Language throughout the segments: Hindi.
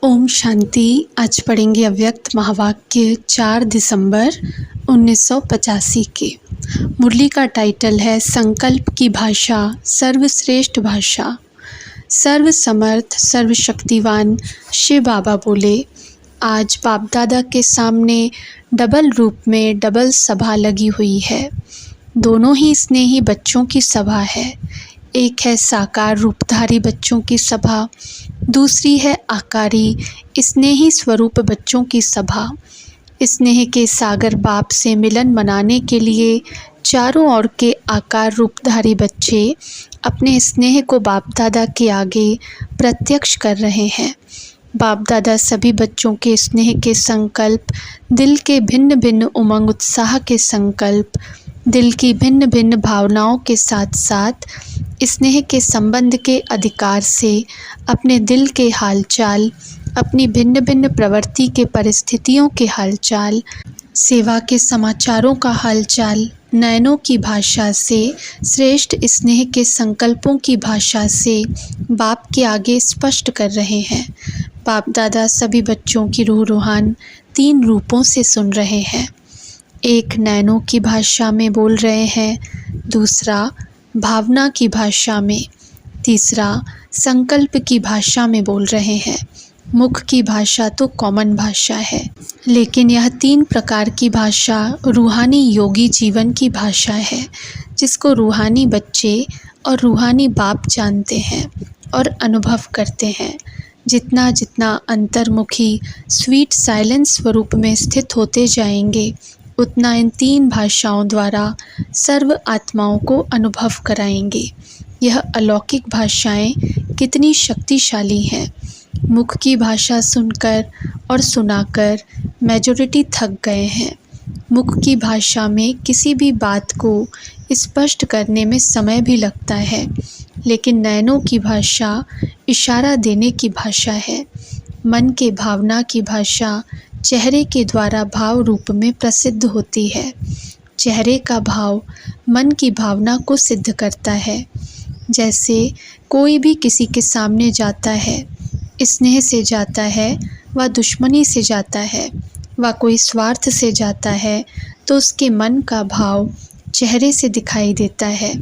ओम शांति। आज पढ़ेंगे अव्यक्त महावाक्य 4 दिसंबर 1985 के। मुरली का टाइटल है संकल्प की भाषा, सर्वश्रेष्ठ भाषा। सर्व समर्थ सर्वशक्तिवान शिव बाबा बोले, आज बाप दादा के सामने डबल रूप में डबल सभा लगी हुई है। दोनों ही स्नेही बच्चों की सभा है। एक है साकार रूपधारी बच्चों की सभा, दूसरी है आकारी स्नेही स्वरूप बच्चों की सभा। स्नेह के सागर बाप से मिलन मनाने के लिए चारों ओर के आकार रूपधारी बच्चे अपने स्नेह को बाप दादा के आगे प्रत्यक्ष कर रहे हैं। बाप दादा सभी बच्चों के स्नेह के संकल्प, दिल के भिन्न भिन्न उमंग उत्साह के संकल्प, दिल की भिन्न भिन्न भावनाओं के साथ साथ स्नेह के संबंध के अधिकार से अपने दिल के हालचाल, अपनी भिन्न भिन्न प्रवृत्ति के परिस्थितियों के हालचाल, सेवा के समाचारों का हालचाल, नयनों की भाषा से, श्रेष्ठ स्नेह के संकल्पों की भाषा से बाप के आगे स्पष्ट कर रहे हैं। बाप दादा सभी बच्चों की रूह रूहान 3 रूपों से सुन रहे हैं। एक नयनों की भाषा में बोल रहे हैं, दूसरा भावना की भाषा में, तीसरा संकल्प की भाषा में बोल रहे हैं। मुख की भाषा तो कॉमन भाषा है, लेकिन यह 3 प्रकार की भाषा रूहानी योगी जीवन की भाषा है, जिसको रूहानी बच्चे और रूहानी बाप जानते हैं और अनुभव करते हैं। जितना जितना अंतर्मुखी स्वीट साइलेंस स्वरूप में स्थित होते जाएंगे, उतना इन 3 भाषाओं द्वारा सर्व आत्माओं को अनुभव कराएंगे। यह अलौकिक भाषाएं कितनी शक्तिशाली हैं। मुख की भाषा सुनकर और सुनाकर मेजॉरिटी थक गए हैं। मुख की भाषा में किसी भी बात को स्पष्ट करने में समय भी लगता है, लेकिन नयनों की भाषा इशारा देने की भाषा है। मन के भावना की भाषा चेहरे के द्वारा भाव रूप में प्रसिद्ध होती है। चेहरे का भाव मन की भावना को सिद्ध करता है। जैसे कोई भी किसी के सामने जाता है, स्नेह से जाता है व दुश्मनी से जाता है व कोई स्वार्थ से जाता है, तो उसके मन का भाव चेहरे से दिखाई देता है।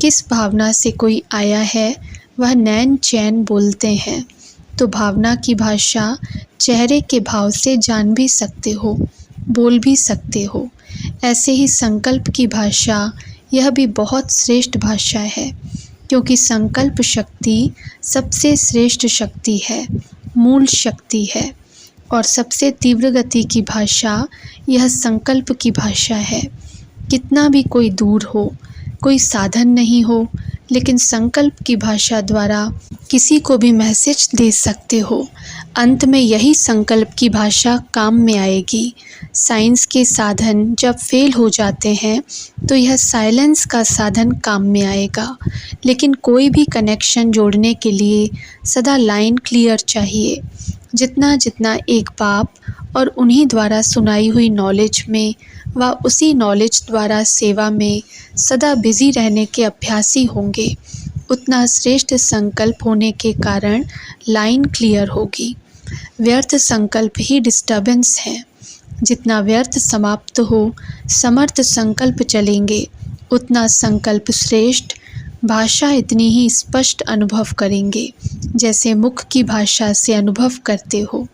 किस भावना से कोई आया है वह नैन चैन बोलते हैं, तो भावना की भाषा चेहरे के भाव से जान भी सकते हो, बोल भी सकते हो। ऐसे ही संकल्प की भाषा, यह भी बहुत श्रेष्ठ भाषा है, क्योंकि संकल्प शक्ति सबसे श्रेष्ठ शक्ति है, मूल शक्ति है। और सबसे तीव्र गति की भाषा यह संकल्प की भाषा है। कितना भी कोई दूर हो, कोई साधन नहीं हो, लेकिन संकल्प की भाषा द्वारा किसी को भी मैसेज दे सकते हो। अंत में यही संकल्प की भाषा काम में आएगी। साइंस के साधन जब फेल हो जाते हैं, तो यह साइलेंस का साधन काम में आएगा। लेकिन कोई भी कनेक्शन जोड़ने के लिए सदा लाइन क्लियर चाहिए। जितना जितना एक बाप और उन्हीं द्वारा सुनाई हुई नॉलेज में व उसी नॉलेज द्वारा सेवा में सदा बिजी रहने के अभ्यासी होंगे, उतना श्रेष्ठ संकल्प होने के कारण लाइन क्लियर होगी। व्यर्थ संकल्प ही डिस्टर्बेंस है। जितना व्यर्थ समाप्त हो, समर्थ संकल्प चलेंगे, उतना संकल्प श्रेष्ठ। भाषा इतनी ही स्पष्ट अनुभव करेंगे जैसे मुख की भाषा से अनुभव करते हो।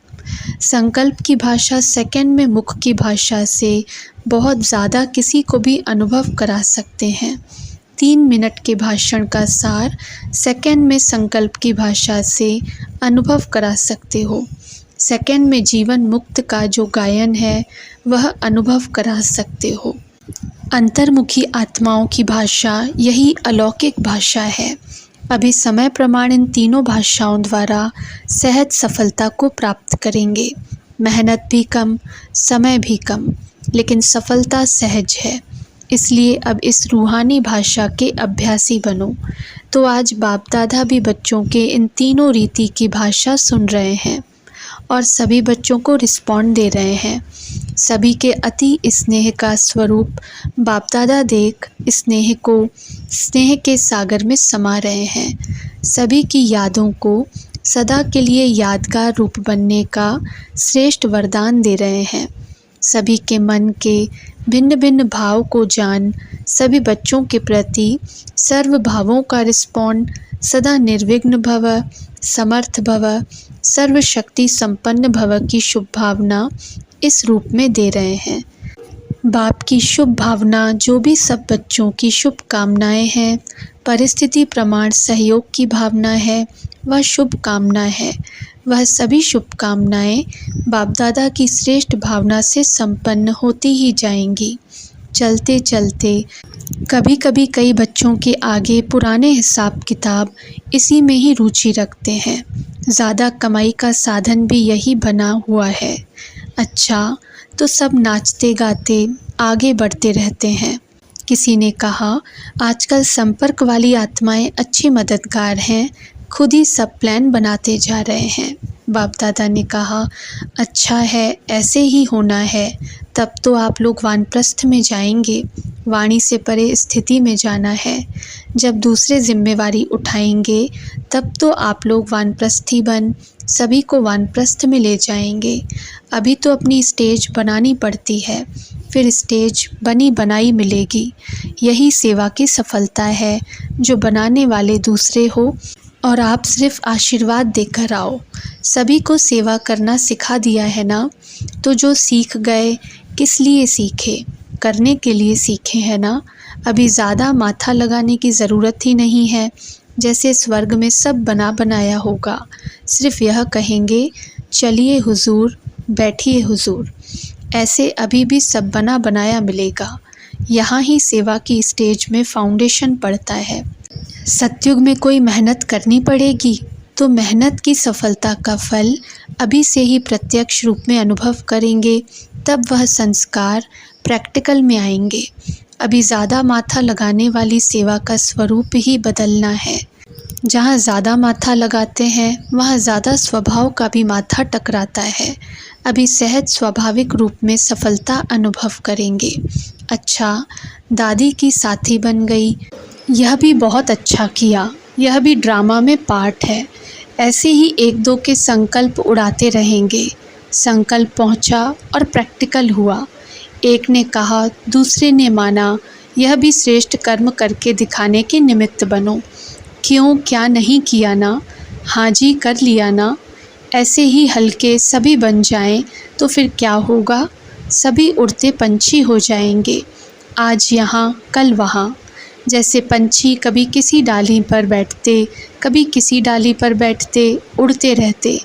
संकल्प की भाषा सेकंड में मुख की भाषा से बहुत ज़्यादा किसी को भी अनुभव करा सकते हैं। 3 मिनट के भाषण का सार सेकंड में संकल्प की भाषा से अनुभव करा सकते हो। सेकंड में जीवन मुक्त का जो गायन है वह अनुभव करा सकते हो। अंतर्मुखी आत्माओं की भाषा यही अलौकिक भाषा है। अभी समय प्रमाण इन 3 भाषाओं द्वारा सहज सफलता को प्राप्त करेंगे। मेहनत भी कम, समय भी कम, लेकिन सफलता सहज है। इसलिए अब इस रूहानी भाषा के अभ्यासी बनो। तो आज बाप दादा भी बच्चों के इन 3 रीति की भाषा सुन रहे हैं और सभी बच्चों को रिस्पॉन्ड दे रहे हैं। सभी के अति स्नेह का स्वरूप बाप दादा देख स्नेह को स्नेह के सागर में समा रहे हैं। सभी की यादों को सदा के लिए यादगार रूप बनने का श्रेष्ठ वरदान दे रहे हैं। सभी के मन के भिन्न भिन्न भाव को जान सभी बच्चों के प्रति सर्व भावों का रिस्पॉन्ड सदा निर्विघ्न भव, समर्थ भव, सर्वशक्ति संपन्न भव की शुभ भावना इस रूप में दे रहे हैं। बाप की शुभ भावना जो भी सब बच्चों की शुभ कामनाएं हैं, परिस्थिति प्रमाण सहयोग की भावना है, वह शुभ कामना है। वह सभी शुभ कामनाएं बाप दादा की श्रेष्ठ भावना से संपन्न होती ही जाएंगी। चलते चलते कभी कभी कई बच्चों के आगे पुराने हिसाब किताब इसी में ही रुचि रखते हैं। ज़्यादा कमाई का साधन भी यही बना हुआ है। अच्छा, तो सब नाचते गाते आगे बढ़ते रहते हैं। किसी ने कहा, आजकल संपर्क वाली आत्माएं अच्छी मददगार हैं, खुद ही सब प्लान बनाते जा रहे हैं। बाप दादा ने कहा, अच्छा है, ऐसे ही होना है। तब तो आप लोग वानप्रस्थ में जाएंगे, वाणी से परे स्थिति में जाना है। जब दूसरे जिम्मेवारी उठाएंगे तब तो आप लोग वानप्रस्थी बन सभी को वानप्रस्थ में ले जाएंगे। अभी तो अपनी स्टेज बनानी पड़ती है, फिर स्टेज बनी बनाई मिलेगी। यही सेवा की सफलता है, जो बनाने वाले दूसरे हो और आप सिर्फ आशीर्वाद देकर आओ। सभी को सेवा करना सिखा दिया है ना, तो जो सीख गए किस लिए सीखे? करने के लिए सीखे हैं ना। अभी ज़्यादा माथा लगाने की ज़रूरत ही नहीं है। जैसे स्वर्ग में सब बना बनाया होगा, सिर्फ यह कहेंगे, चलिए हुजूर, बैठिए हुजूर। ऐसे अभी भी सब बना बनाया मिलेगा। यहाँ ही सेवा की स्टेज में फाउंडेशन पड़ता है। सतयुग में कोई मेहनत करनी पड़ेगी, तो मेहनत की सफलता का फल अभी से ही प्रत्यक्ष रूप में अनुभव करेंगे, तब वह संस्कार प्रैक्टिकल में आएंगे। अभी ज़्यादा माथा लगाने वाली सेवा का स्वरूप ही बदलना है। जहाँ ज़्यादा माथा लगाते हैं, वहाँ ज़्यादा स्वभाव का भी माथा टकराता है। अभी सहज स्वाभाविक रूप में सफलता अनुभव करेंगे। अच्छा, दादी की साथी बन गई, यह भी बहुत अच्छा किया, यह भी ड्रामा में पार्ट है। ऐसे ही एक दो के संकल्प उड़ाते रहेंगे। संकल्प पहुंचा और प्रैक्टिकल हुआ। एक ने कहा, दूसरे ने माना, यह भी श्रेष्ठ कर्म करके दिखाने के निमित्त बनो। क्यों, क्या नहीं किया ना, हाँ जी कर लिया ना। ऐसे ही हल्के सभी बन जाएं तो फिर क्या होगा? सभी उड़ते पंछी हो जाएंगे, आज यहाँ कल वहाँ। जैसे पंछी कभी किसी डाली पर बैठते, कभी किसी डाली पर बैठते, उड़ते रहते,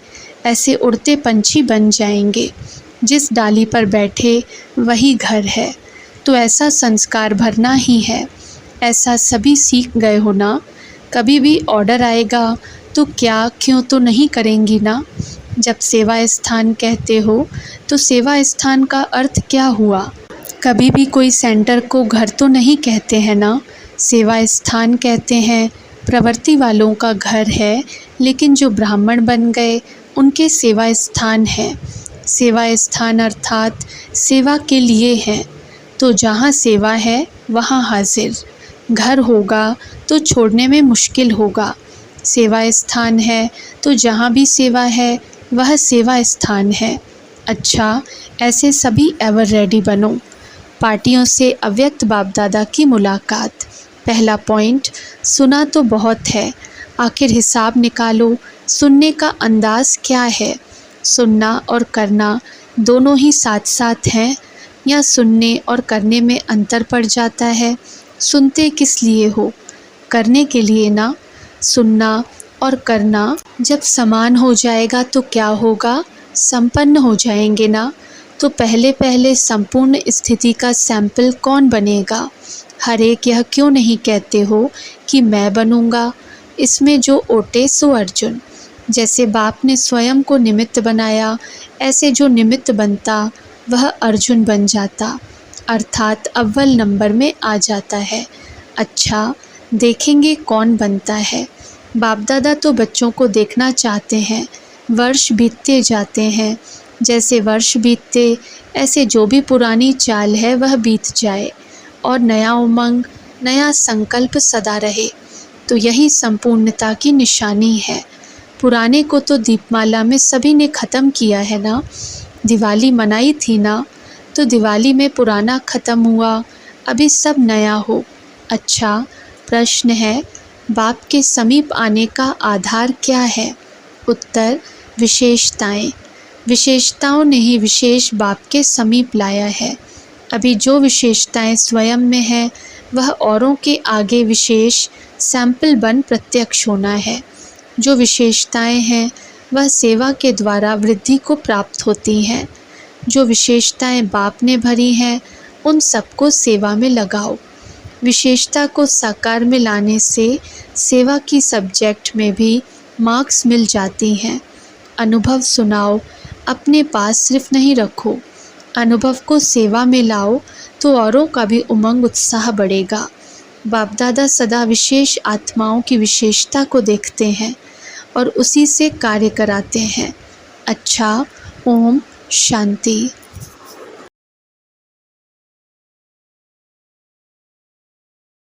ऐसे उड़ते पंछी बन जाएंगे। जिस डाली पर बैठे वही घर है। तो ऐसा संस्कार भरना ही है। ऐसा सभी सीख गए हो ना। कभी भी ऑर्डर आएगा तो क्या क्यों तो नहीं करेंगी ना। जब सेवा स्थान कहते हो तो सेवा स्थान का अर्थ क्या हुआ? कभी भी कोई सेंटर को घर तो नहीं कहते हैं ना, सेवा स्थान कहते हैं। प्रवृत्ति वालों का घर है, लेकिन जो ब्राह्मण बन गए उनके सेवा स्थान है। सेवा स्थान अर्थात सेवा के लिए है। तो जहाँ सेवा है वहाँ हाजिर। घर होगा तो छोड़ने में मुश्किल होगा। सेवा स्थान है तो जहाँ भी सेवा है वह सेवा स्थान है। अच्छा, ऐसे सभी एवर रेडी बनो। पार्टियों से अव्यक्त बाप दादा की मुलाकात। पहला पॉइंट, सुना तो बहुत है, आखिर हिसाब निकालो, सुनने का अंदाज़ क्या है? सुनना और करना दोनों ही साथ साथ हैं, या सुनने और करने में अंतर पड़ जाता है? सुनते किस लिए हो? करने के लिए ना। सुनना और करना जब समान हो जाएगा तो क्या होगा? संपन्न हो जाएंगे ना। तो पहले पहले संपूर्ण स्थिति का सैंपल कौन बनेगा? हर एक यह क्यों नहीं कहते हो कि मैं बनूंगा? इसमें जो ओटे सो अर्जुन। जैसे बाप ने स्वयं को निमित्त बनाया, ऐसे जो निमित्त बनता वह अर्जुन बन जाता, अर्थात अव्वल नंबर में आ जाता है। अच्छा, देखेंगे कौन बनता है। बाप दादा तो बच्चों को देखना चाहते हैं। वर्ष बीतते जाते हैं, जैसे वर्ष बीतते ऐसे जो भी पुरानी चाल है वह बीत जाए और नया उमंग, नया संकल्प सदा रहे। तो यही संपूर्णता की निशानी है। पुराने को तो दीपमाला में सभी ने ख़त्म किया है ना। दिवाली मनाई थी ना, तो दिवाली में पुराना ख़त्म हुआ, अभी सब नया हो। अच्छा, प्रश्न है, बाप के समीप आने का आधार क्या है? उत्तर, विशेषताएं। विशेषताओं ने ही विशेष बाप के समीप लाया है। अभी जो विशेषताएं स्वयं में है, वह औरों के आगे विशेष सैंपल बन प्रत्यक्ष होना है। जो विशेषताएं हैं, वह सेवा के द्वारा वृद्धि को प्राप्त होती हैं। जो विशेषताएं बाप ने भरी हैं, उन सबको सेवा में लगाओ। विशेषता को साकार में लाने से सेवा की सब्जेक्ट में भी मार्क्स मिल जाती हैं। अनुभव सुनाओ, अपने पास सिर्फ नहीं रखो। अनुभव को सेवा में लाओ तो औरों का भी उमंग उत्साह बढ़ेगा। बाप दादा सदा विशेष आत्माओं की विशेषता को देखते हैं और उसी से कार्य कराते हैं। अच्छा, ओम शांति।